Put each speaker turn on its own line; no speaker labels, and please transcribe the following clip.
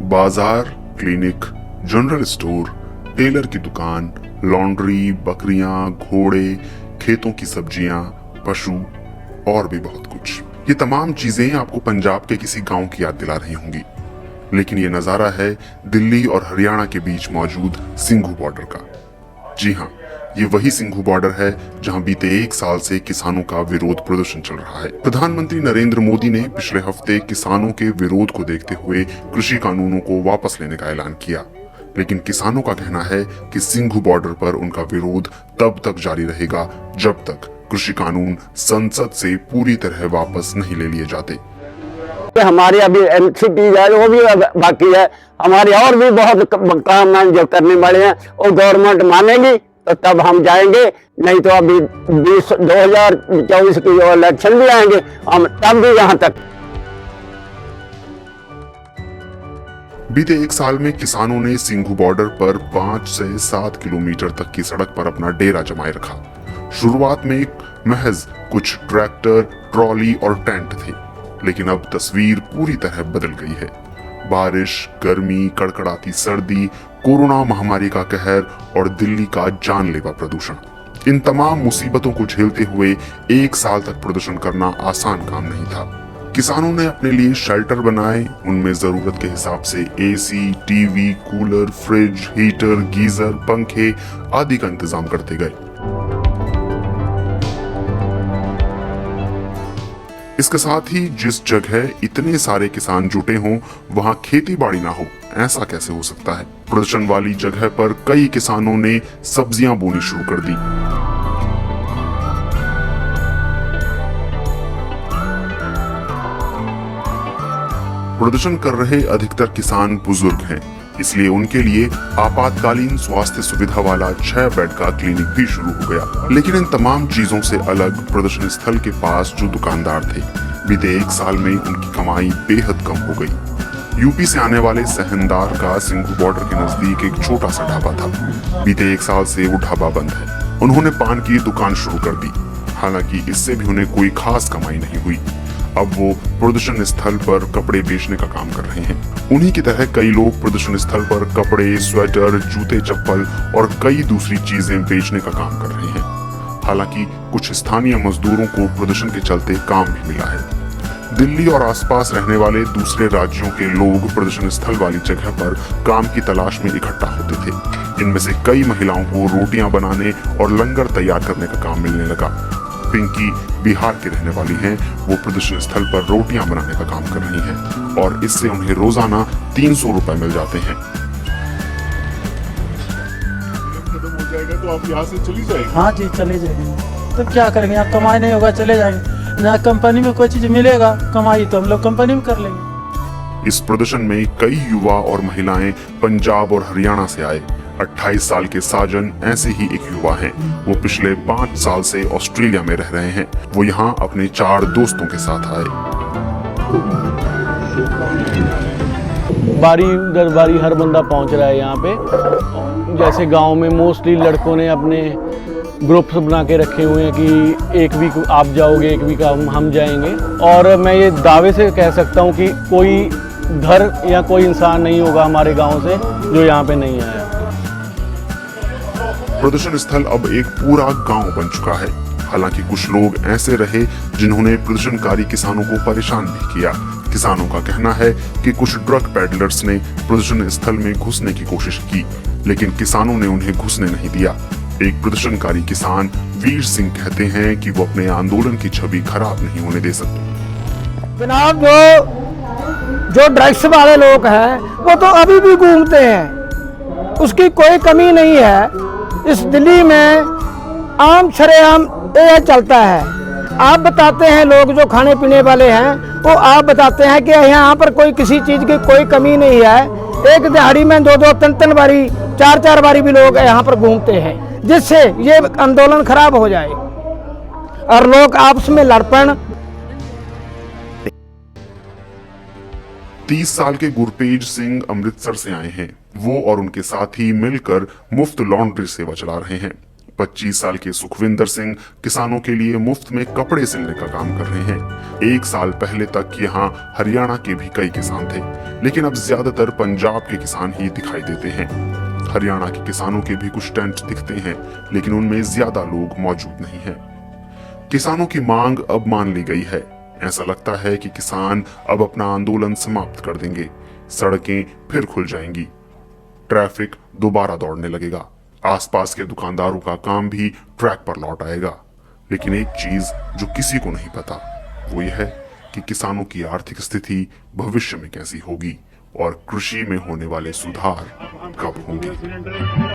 बाजार, clinic, general store, Taylor की दुकान, लॉन्ड्री, बकरियां, घोड़े, खेतों की सब्जियां, पशु और भी बहुत कुछ। ये तमाम चीजें आपको पंजाब के किसी गांव की याद दिला रही होंगी, लेकिन ये नजारा है दिल्ली और हरियाणा के बीच मौजूद सिंघू बॉर्डर का। जी हाँ, ये वही सिंघू बॉर्डर है जहां बीते 1 साल से किसानों का विरोध प्रदर्शन चल रहा है। प्रधानमंत्री नरेंद्र मोदी ने पिछले हफ्ते किसानों के विरोध को देखते हुए कृषि कानूनों को वापस लेने का ऐलान किया, लेकिन किसानों का कहना है कि सिंघू बॉर्डर पर उनका विरोध तब तक जारी रहेगा जब तक कृषि कानून संसद से पूरी तरह वापस नहीं ले लिए जाते।
हमारी अभी एनसीपी है वो भी बाकी है, हमारे और भी बहुत काम है जो करने वाले हैं। और गवर्नमेंट मानेगी तो तब हम जाएंगे, नहीं तो अभी 2024 की जो इलेक्शन भी आएंगे हम तब भी यहाँ तक।
बीते 1 साल में किसानों ने सिंघू बॉर्डर पर 5 से 7 किलोमीटर तक की सड़क पर अपना डेरा जमाए रखा। शुरुआत में महज कुछ ट्रैक्टर, ट्रॉली और टेंट थे, लेकिन अब तस्वीर पूरी तरह बदल गई है। बारिश, गर्मी, कड़कड़ाती सर्दी, कोरोना महामारी का कहर और दिल्ली का जानलेवा प्रदूषण, इन तमाम मुसीबतों को झेलते हुए 1 साल तक प्रदर्शन करना आसान काम नहीं था। किसानों ने अपने लिए शेल्टर बनाए, उनमें जरूरत के हिसाब से AC, TV, cooler, fridge, heater, geyser, पंखे आदि का इंतजाम करते गए। इसके साथ ही जिस जगह इतने सारे किसान जुटे हों वहां खेती बाड़ी ना हो, ऐसा कैसे हो सकता है? प्रदर्शन वाली जगह पर कई किसानों ने सब्जियां बोनी शुरू कर दी। प्रदर्शन कर रहे अधिकतर किसान बुजुर्ग हैं, इसलिए उनके लिए आपातकालीन स्वास्थ्य सुविधा वाला 6 बेड का क्लिनिक भी शुरू हो गया। लेकिन इन तमाम चीजों से अलग प्रदर्शन स्थल के पास जो दुकानदार थे, बीते 1 साल में उनकी कमाई बेहद कम हो गई। यूपी से आने वाले सहनदार का सिंघू बॉर्डर के नजदीक एक छोटा सा ढाबा था। बीते 1 साल से वो ढाबा बंद है। उन्होंने पान की दुकान शुरू कर दी, हालांकि इससे भी उन्हें कोई खास कमाई नहीं हुई। अब वो प्रदर्शन स्थल पर कपड़े बेचने का काम कर रहे हैं। उन्हीं की तरह कई लोग प्रदर्शन स्थल पर कपड़े, स्वेटर, जूते, चप्पल और कई दूसरी चीजें बेचने का काम कर रहे हैं। हालांकि कुछ स्थानीय मजदूरों को प्रदर्शन के चलते काम भी मिला है। दिल्ली और आसपास रहने वाले दूसरे राज्यों के लोग प्रदर्शन स्थल वाली जगह पर काम की तलाश में इकट्ठा होते थे। इनमें से कई महिलाओं को रोटियां बनाने और लंगर तैयार करने का काम मिलने लगा। पिंकी बिहार की रहने वाली हैं, वो प्रदर्शन स्थल पर रोटियां बनाने का काम कर रही हैं और इससे उन्हें रोजाना 300 रुपए मिल जाते हैं। खत्म हो जाएगा तो आप यहाँ से चली जाएंगे?
हाँ जी, चले जाएंगे। तो क्या करेंगे, यहाँ कमाई नहीं होगा, चले जाएंगे। यहाँ कंपनी में कोई चीज मिलेगा कमाई तो हम लोग कंपनी में कर लेंगे।
इस प्रदर्शन में कई युवा और महिलाएं पंजाब और हरियाणा से आए। 28 साल के साजन ऐसे ही एक युवा हैं। वो पिछले 5 साल से ऑस्ट्रेलिया में रह रहे हैं। वो यहाँ अपने 4 दोस्तों के साथ आए।
बारी दर बारी हर बंदा पहुँच रहा है यहाँ पे। जैसे गांव में मोस्टली लड़कों ने अपने ग्रुप्स बना के रखे हुए हैं कि एक वीक आप जाओगे, एक वीक हम जाएंगे। और मैं ये दावे से कह सकता हूँ कि कोई घर या कोई इंसान नहीं होगा हमारे गांव से जो यहाँ पे नहीं आया।
प्रदर्शन स्थल अब एक पूरा गांव बन चुका है। हालांकि कुछ लोग ऐसे रहे जिन्होंने प्रदर्शनकारी किसानों को परेशान भी किया। किसानों का कहना है कि कुछ ड्रग पैडलर्स ने प्रदर्शन स्थल में घुसने की कोशिश की, लेकिन किसानों ने उन्हें घुसने नहीं दिया। एक प्रदर्शनकारी किसान वीर सिंह कहते हैं कि वो अपने आंदोलन की छवि खराब नहीं होने दे सकते।
जनाब, जो ड्रग्स वाले लोग हैं वो तो अभी भी घूमते हैं, उसकी कोई कमी नहीं है। इस दिल्ली में आम शरेआम ये चलता है। आप बताते हैं, लोग जो खाने पीने वाले हैं वो आप बताते हैं कि यहाँ पर कोई किसी चीज़ की कोई कमी नहीं है। एक दिहाड़ी में 2-2, 3-3 बारी, 4-4 बारी भी लोग यहाँ पर घूमते हैं, जिससे ये आंदोलन खराब हो जाए और लोग आपस में लड़पण।
30 साल के गुरपेज सिंह अमृतसर से आए हैं। वो और उनके साथी मिलकर मुफ्त लॉन्ड्री सेवा चला रहे हैं। 25 साल के सुखविंदर सिंह किसानों के लिए मुफ्त में कपड़े सिलने का काम कर रहे हैं। 1 साल पहले तक यहाँ हरियाणा के भी कई किसान थे, लेकिन अब ज्यादातर पंजाब के किसान ही दिखाई देते हैं। हरियाणा के किसानों के भी कुछ टेंट दिखते हैं, लेकिन उनमें ज्यादा लोग मौजूद नहीं हैं। किसानों की मांग अब मान ली गई है। ऐसा लगता है कि किसान अब अपना आंदोलन समाप्त कर देंगे, सड़कें फिर खुल जाएंगी, ट्रैफिक दोबारा दौड़ने लगेगा, आसपास के दुकानदारों का काम भी ट्रैक पर लौट आएगा। लेकिन एक चीज जो किसी को नहीं पता वो यह है कि किसानों की आर्थिक स्थिति भविष्य में कैसी होगी और कृषि में होने वाले सुधार कब होंगे।